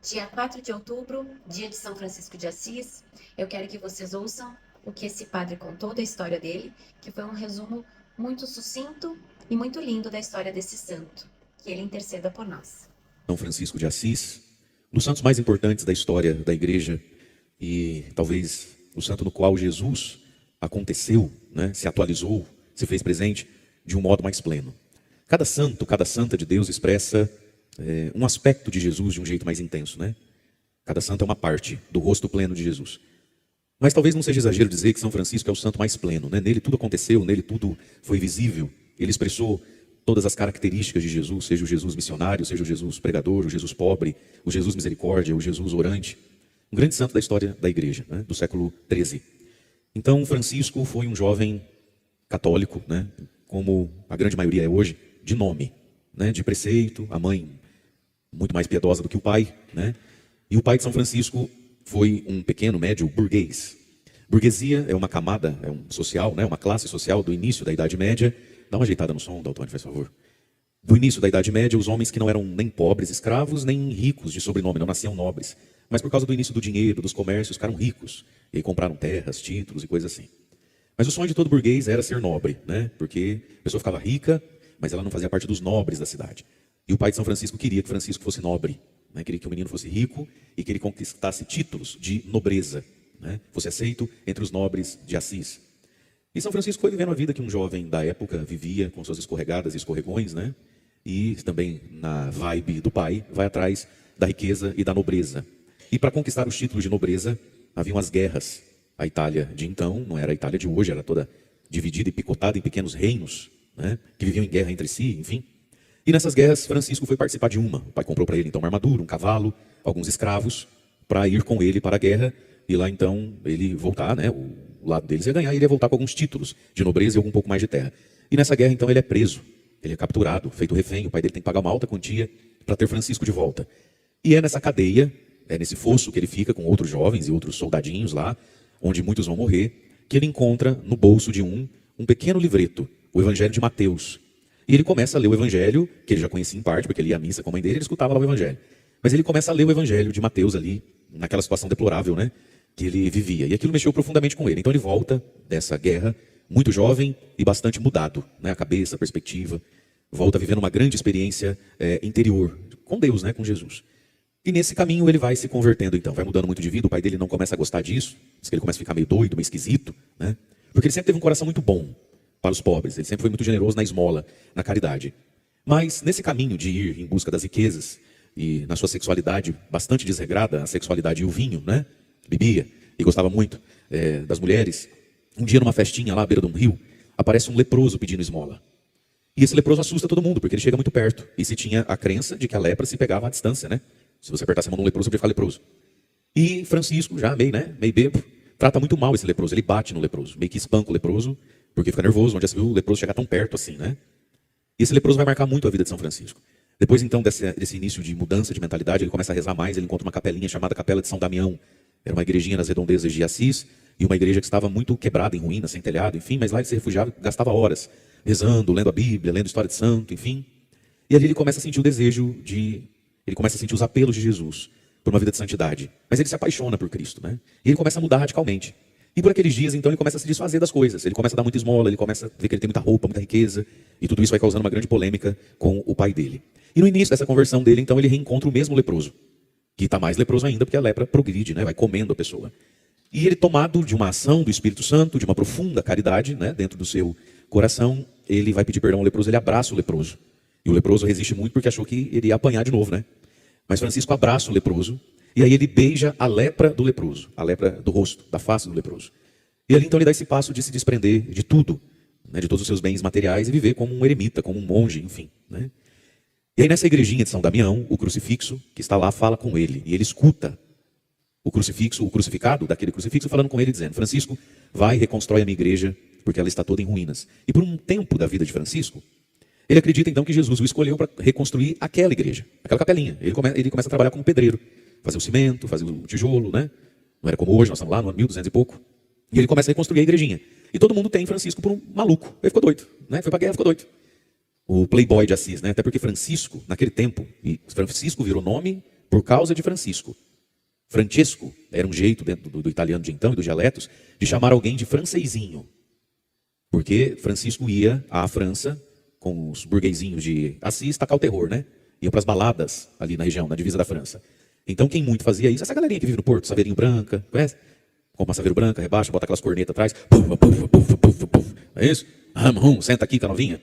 Dia 4 de outubro, dia de São Francisco de Assis, eu quero que vocês ouçam o que esse padre contou da história dele, que foi um resumo muito sucinto e muito lindo da história desse santo. Que ele interceda por nós. São Francisco de Assis, um dos santos mais importantes da história da igreja e talvez o santo no qual Jesus aconteceu, né, se atualizou, se fez presente de um modo mais pleno. Cada santo, cada santa de Deus expressa um aspecto de Jesus de um jeito mais intenso, né? Cada santo é uma parte do rosto pleno de Jesus. Mas talvez não seja exagero dizer que São Francisco é o santo mais pleno, né? Nele tudo aconteceu, nele tudo foi visível. Ele expressou todas as características de Jesus, seja o Jesus missionário, seja o Jesus pregador, o Jesus pobre, o Jesus misericórdia, o Jesus orante. Um grande santo da história da igreja, né? Do século XIII. Então Francisco foi um jovem católico, né? Como a grande maioria é hoje, de nome, né? De preceito, a mãe muito mais piedosa do que o pai, né? E o pai de São Francisco foi um pequeno, médio burguês. Burguesia é uma camada, é um social, né? Uma classe social do início da Idade Média. Dá uma ajeitada no som, Daltônio, faz favor. Do início da Idade Média, os homens que não eram nem pobres, escravos, nem ricos de sobrenome, não nasciam nobres. Mas por causa do início do dinheiro, dos comércios, ficaram ricos. E aí compraram terras, títulos e coisas assim. Mas o sonho de todo burguês era ser nobre, né? Porque a pessoa ficava rica, mas ela não fazia parte dos nobres da cidade. E o pai de São Francisco queria que Francisco fosse nobre, né? Queria que o menino fosse rico e que ele conquistasse títulos de nobreza, né? Fosse aceito entre os nobres de Assis. E São Francisco foi vivendo a vida que um jovem da época vivia, com suas escorregadas e escorregões, né? E também na vibe do pai, vai atrás da riqueza e da nobreza. E para conquistar os títulos de nobreza, haviam as guerras. A Itália de então não era a Itália de hoje, era toda dividida e picotada em pequenos reinos, né? Que viviam em guerra entre si, enfim. E nessas guerras, Francisco foi participar de uma. O pai comprou para ele então uma armadura, um cavalo, alguns escravos, para ir com ele para a guerra. E lá então ele voltar, né? O lado deles ia ganhar, e ele ia voltar com alguns títulos de nobreza e algum pouco mais de terra. E nessa guerra então ele é preso, ele é capturado, feito refém. O pai dele tem que pagar uma alta quantia para ter Francisco de volta. E é nessa cadeia, é nesse fosso que ele fica com outros jovens e outros soldadinhos lá, onde muitos vão morrer, que ele encontra no bolso de um pequeno livreto, o Evangelho de Mateus. E ele começa a ler o Evangelho, que ele já conhecia em parte, porque ele ia à missa com a mãe dele, ele escutava lá o Evangelho. Mas ele começa a ler o Evangelho de Mateus ali, naquela situação deplorável, né, que ele vivia. E aquilo mexeu profundamente com ele. Então ele volta dessa guerra, muito jovem e bastante mudado, né, a cabeça, a perspectiva. Volta vivendo uma grande experiência interior, com Deus, né, com Jesus. E nesse caminho ele vai se convertendo então, vai mudando muito de vida. O pai dele não começa a gostar disso, diz que ele começa a ficar meio doido, meio esquisito, né, porque ele sempre teve um coração muito bom para os pobres. Ele sempre foi muito generoso na esmola, na caridade. Mas nesse caminho de ir em busca das riquezas e na sua sexualidade bastante desregrada, a sexualidade e o vinho, né? Bebia e gostava muito das mulheres. Um dia numa festinha lá à beira de um rio, aparece um leproso pedindo esmola. E esse leproso assusta todo mundo, porque ele chega muito perto. E se tinha a crença de que a lepra se pegava à distância, né? Se você apertasse a mão num leproso, você podia ficar leproso. E Francisco, já meio bebo, trata muito mal esse leproso. Ele bate no leproso, meio que espanca o leproso, porque fica nervoso, onde já se viu o leproso chegar tão perto assim, né? E esse leproso vai marcar muito a vida de São Francisco. Depois, então, desse início de mudança de mentalidade, ele começa a rezar mais, ele encontra uma capelinha chamada Capela de São Damião. Era uma igrejinha nas redondezas de Assis, e uma igreja que estava muito quebrada, em ruínas, sem telhado, enfim, mas lá ele se refugiava, gastava horas, rezando, lendo a Bíblia, lendo história de santo, enfim. E ali ele começa a sentir o desejo ele começa a sentir os apelos de Jesus por uma vida de santidade. Mas ele se apaixona por Cristo, né? E ele começa a mudar radicalmente. E por aqueles dias, então, ele começa a se desfazer das coisas. Ele começa a dar muita esmola, ele começa a ver que ele tem muita roupa, muita riqueza. E tudo isso vai causando uma grande polêmica com o pai dele. E no início dessa conversão dele, então, ele reencontra o mesmo leproso. Que está mais leproso ainda, porque a lepra progride, né? Vai comendo a pessoa. E ele, tomado de uma ação do Espírito Santo, de uma profunda caridade, né? Dentro do seu coração, ele vai pedir perdão ao leproso, ele abraça o leproso. E o leproso resiste muito porque achou que ele ia apanhar de novo, né? Mas Francisco abraça o leproso. E aí ele beija a lepra do leproso, a lepra do rosto, da face do leproso. E ali então ele dá esse passo de se desprender de tudo, né, de todos os seus bens materiais e viver como um eremita, como um monge, enfim, né? E aí nessa igrejinha de São Damião, o crucifixo que está lá fala com ele. E ele escuta o crucifixo, o crucificado daquele crucifixo falando com ele, dizendo: Francisco, vai e reconstrói a minha igreja, porque ela está toda em ruínas. E por um tempo da vida de Francisco, ele acredita então que Jesus o escolheu para reconstruir aquela igreja, aquela capelinha. Ele começa a trabalhar como pedreiro. Fazer o cimento, fazer o tijolo, né? Não era como hoje, nós estamos lá no ano 1200 e pouco. E ele começa a reconstruir a igrejinha. E todo mundo tem Francisco por um maluco. Ele ficou doido, né? Foi pra guerra, ficou doido. O playboy de Assis, né? Até porque Francisco, naquele tempo, e Francisco virou nome por causa de Francisco. Francesco era um jeito dentro do italiano de então e dos dialetos de chamar alguém de francesinho. Porque Francisco ia à França com os burguesinhos de Assis tacar o terror, né? Iam para as baladas ali na região, na divisa da França. Então quem muito fazia isso, essa galerinha que vive no Porto, Saveirinho Branca, conhece? Compra uma Saveiro Branca, rebaixa, bota aquelas cornetas atrás, pufa, pufa, pufa, pufa, pufa. É isso? Senta aqui com a novinha.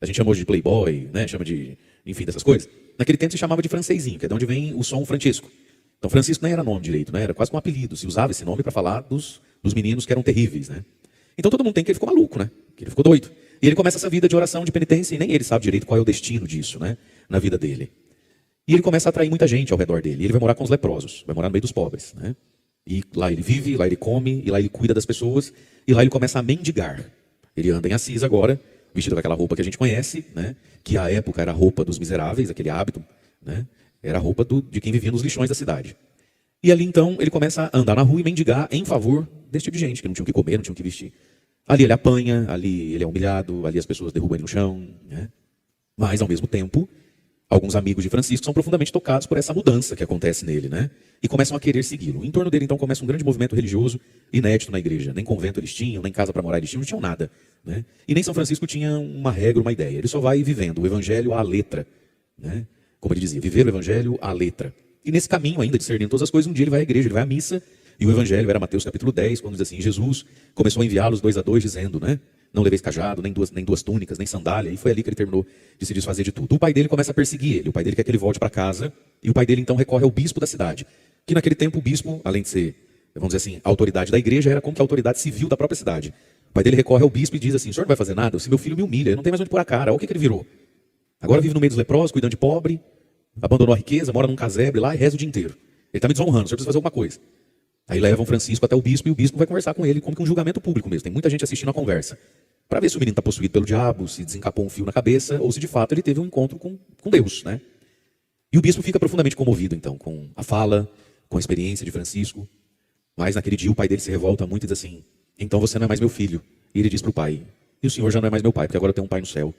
A gente chama hoje de playboy, né? Chama de, enfim, dessas coisas. Naquele tempo se chamava de francesinho, que é de onde vem o som Francesco. Então Francisco nem era nome direito, né? Era quase um apelido. Se usava esse nome para falar dos meninos que eram terríveis, né? Então todo mundo tem que ele ficou maluco, né? Que ele ficou doido. E ele começa essa vida de oração, de penitência, e nem ele sabe direito qual é o destino disso, né? Na vida dele. E ele começa a atrair muita gente ao redor dele. E ele vai morar com os leprosos, vai morar no meio dos pobres, né? E lá ele vive, lá ele come, e lá ele cuida das pessoas, e lá ele começa a mendigar. Ele anda em Assis agora, vestido com aquela roupa que a gente conhece, né? Que à época era a roupa dos miseráveis, aquele hábito, né? Era a roupa de quem vivia nos lixões da cidade. E ali então ele começa a andar na rua e mendigar em favor desse tipo de gente, que não tinha o que comer, não tinha o que vestir. Ali ele apanha, ali ele é humilhado, ali as pessoas derrubam ele no chão, né? Mas ao mesmo tempo, alguns amigos de Francisco são profundamente tocados por essa mudança que acontece nele, né? E começam a querer segui-lo. Em torno dele, então, começa um grande movimento religioso inédito na igreja. Nem convento eles tinham, nem casa para morar eles tinham, não tinham nada, né? E nem São Francisco tinha uma regra, uma ideia. Ele só vai vivendo o evangelho à letra, né? Como ele dizia, viver o evangelho à letra. E nesse caminho ainda, discernindo todas as coisas, um dia ele vai à igreja, ele vai à missa, e o evangelho era Mateus capítulo 10, quando diz assim, Jesus começou a enviá-los 2 a 2, dizendo, né? Não leveis cajado, nem duas túnicas, nem sandália. E foi ali que ele terminou de se desfazer de tudo. O pai dele começa a perseguir ele. O pai dele quer que ele volte para casa. E o pai dele então recorre ao bispo da cidade. Que naquele tempo o bispo, além de ser, vamos dizer assim, a autoridade da igreja, era como que a autoridade civil da própria cidade. O pai dele recorre ao bispo e diz assim, o senhor não vai fazer nada? Se meu filho me humilha, ele não tem mais onde pôr a cara. Olha o que ele virou. Agora vive no meio dos leprosos, cuidando de pobre, abandonou a riqueza, mora num casebre lá e reza o dia inteiro. Ele está me desonrando, o senhor precisa fazer alguma coisa. Aí levam Francisco até o bispo e o bispo vai conversar com ele como que um julgamento público mesmo. Tem muita gente assistindo a conversa. Para ver se o menino está possuído pelo diabo, se desencapou um fio na cabeça, ou se de fato ele teve um encontro com Deus, né? E o bispo fica profundamente comovido, então, com a fala, com a experiência de Francisco. Mas naquele dia o pai dele se revolta muito e diz assim, então você não é mais meu filho. E ele diz para o pai, e o senhor já não é mais meu pai, porque agora eu tenho um pai no céu.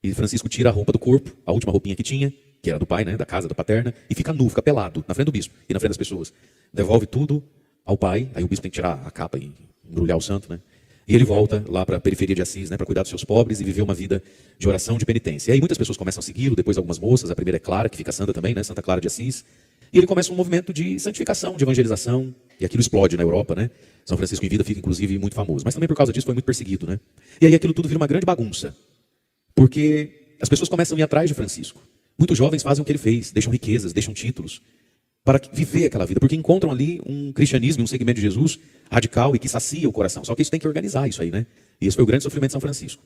E Francisco tira a roupa do corpo, a última roupinha que tinha, que era do pai, né, da casa da paterna, e fica nu, fica pelado, na frente do bispo e na frente das pessoas. Devolve tudo ao pai, aí o bispo tem que tirar a capa e embrulhar o santo, né? E ele volta lá para a periferia de Assis, né, para cuidar dos seus pobres e viver uma vida de oração, de penitência. E aí muitas pessoas começam a segui-lo, depois algumas moças, a primeira é Clara, que fica santa também, né, Santa Clara de Assis. E ele começa um movimento de santificação, de evangelização, e aquilo explode na Europa, né? São Francisco em vida fica inclusive muito famoso, mas também por causa disso foi muito perseguido, né? E aí aquilo tudo vira uma grande bagunça, porque as pessoas começam a ir atrás de Francisco. Muitos jovens fazem o que ele fez, deixam riquezas, deixam títulos, para viver aquela vida, porque encontram ali um cristianismo, um segmento de Jesus radical e que sacia o coração. Só que isso tem que organizar isso aí, né? E esse foi o grande sofrimento de São Francisco.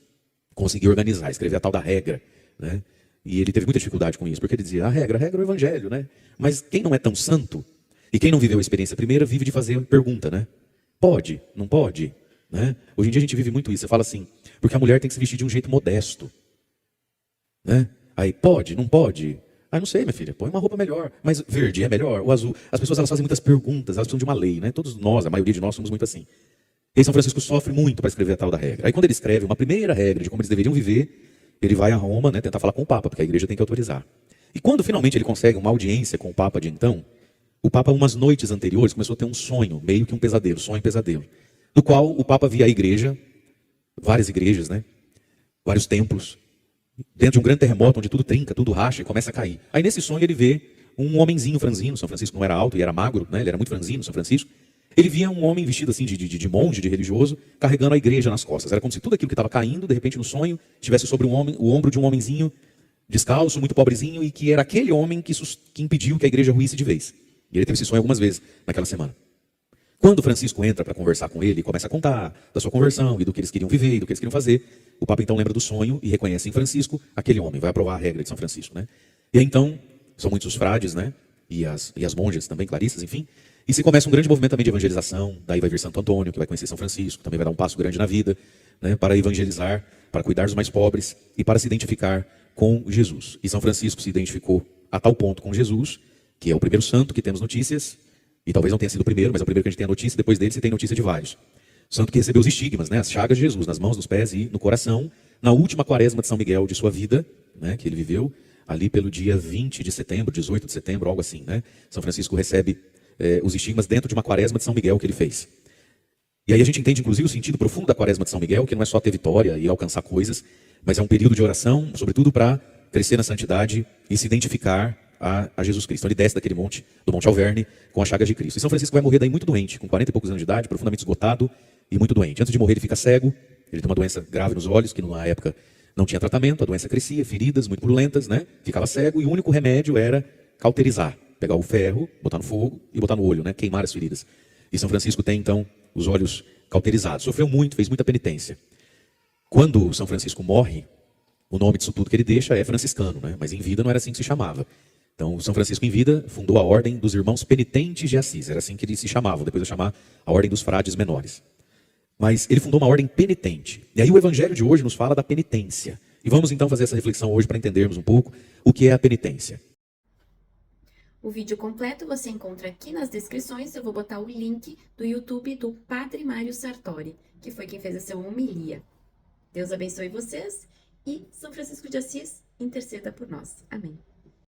Conseguir organizar, escrever a tal da regra, né? E ele teve muita dificuldade com isso, porque ele dizia, a regra é o evangelho, né? Mas quem não é tão santo, e quem não viveu a experiência primeira, vive de fazer pergunta, né? Pode? Não pode? Né? Hoje em dia a gente vive muito isso. Você fala assim, porque a mulher tem que se vestir de um jeito modesto, né? Aí, pode? Não pode? Ah, não sei, minha filha, põe uma roupa melhor. Mas verde é melhor, o azul. As pessoas elas fazem muitas perguntas, elas precisam de uma lei, né? Todos nós, a maioria de nós, somos muito assim. E São Francisco sofre muito para escrever a tal da regra. Aí quando ele escreve uma primeira regra de como eles deveriam viver, ele vai a Roma, né, tentar falar com o Papa, porque a igreja tem que autorizar. E quando finalmente ele consegue uma audiência com o Papa de então, o Papa, umas noites anteriores, começou a ter um sonho, meio que um pesadelo, sonho e pesadelo, do qual o Papa via a igreja, várias igrejas, né, vários templos, dentro de um grande terremoto, onde tudo trinca, tudo racha e começa a cair. Aí nesse sonho ele vê um homenzinho franzino, São Francisco não era alto e era magro, né? Ele era muito franzino, São Francisco. Ele via um homem vestido assim de monge, de religioso, carregando a igreja nas costas. Era como se tudo aquilo que estava caindo, de repente no sonho, estivesse sobre o ombro de um homenzinho descalço, muito pobrezinho, e que era aquele homem que impediu que a igreja ruísse de vez. E ele teve esse sonho algumas vezes naquela semana. Quando Francisco entra para conversar com ele e começa a contar da sua conversão e do que eles queriam viver e do que eles queriam fazer, o Papa então lembra do sonho e reconhece em Francisco aquele homem, vai aprovar a regra de São Francisco, né? E aí, então, são muitos os frades, né? E as monjas também, clarissas, enfim. E se começa um grande movimento também de evangelização, daí vai vir Santo Antônio, que vai conhecer São Francisco, também vai dar um passo grande na vida, né? Para evangelizar, para cuidar dos mais pobres e para se identificar com Jesus. E São Francisco se identificou a tal ponto com Jesus, que é o primeiro santo que temos notícias, e talvez não tenha sido o primeiro, mas é o primeiro que a gente tem a notícia, depois dele você tem notícia de vários. Santo que recebeu os estigmas, né, as chagas de Jesus, nas mãos, nos pés e no coração, na última quaresma de São Miguel de sua vida, né, que ele viveu, ali pelo dia 20 de setembro, 18 de setembro, algo assim, né? São Francisco recebe os estigmas dentro de uma quaresma de São Miguel que ele fez. E aí a gente entende, inclusive, o sentido profundo da quaresma de São Miguel, que não é só ter vitória e alcançar coisas, mas é um período de oração, sobretudo para crescer na santidade e se identificar a Jesus Cristo. Então ele desce daquele monte, do Monte Alverne, com as chagas de Cristo. E São Francisco vai morrer daí muito doente, com 40 e poucos anos de idade, profundamente esgotado e muito doente. Antes de morrer ele fica cego, ele tem uma doença grave nos olhos, que na época não tinha tratamento, a doença crescia, feridas muito purulentas, né? Ficava cego e o único remédio era cauterizar, pegar o ferro, botar no fogo e botar no olho, né? Queimar as feridas. E São Francisco tem então os olhos cauterizados. Sofreu muito, fez muita penitência. Quando São Francisco morre, o nome disso tudo que ele deixa é franciscano, né? Mas em vida não era assim que se chamava. Então, São Francisco em vida fundou a Ordem dos Irmãos Penitentes de Assis. Era assim que eles se chamavam, depois de chamar a Ordem dos Frades Menores. Mas ele fundou uma ordem penitente. E aí o evangelho de hoje nos fala da penitência. E vamos então fazer essa reflexão hoje para entendermos um pouco o que é a penitência. O vídeo completo você encontra aqui nas descrições. Eu vou botar o link do YouTube do Padre Mário Sartori, que foi quem fez essa homilia. Deus abençoe vocês e São Francisco de Assis interceda por nós. Amém.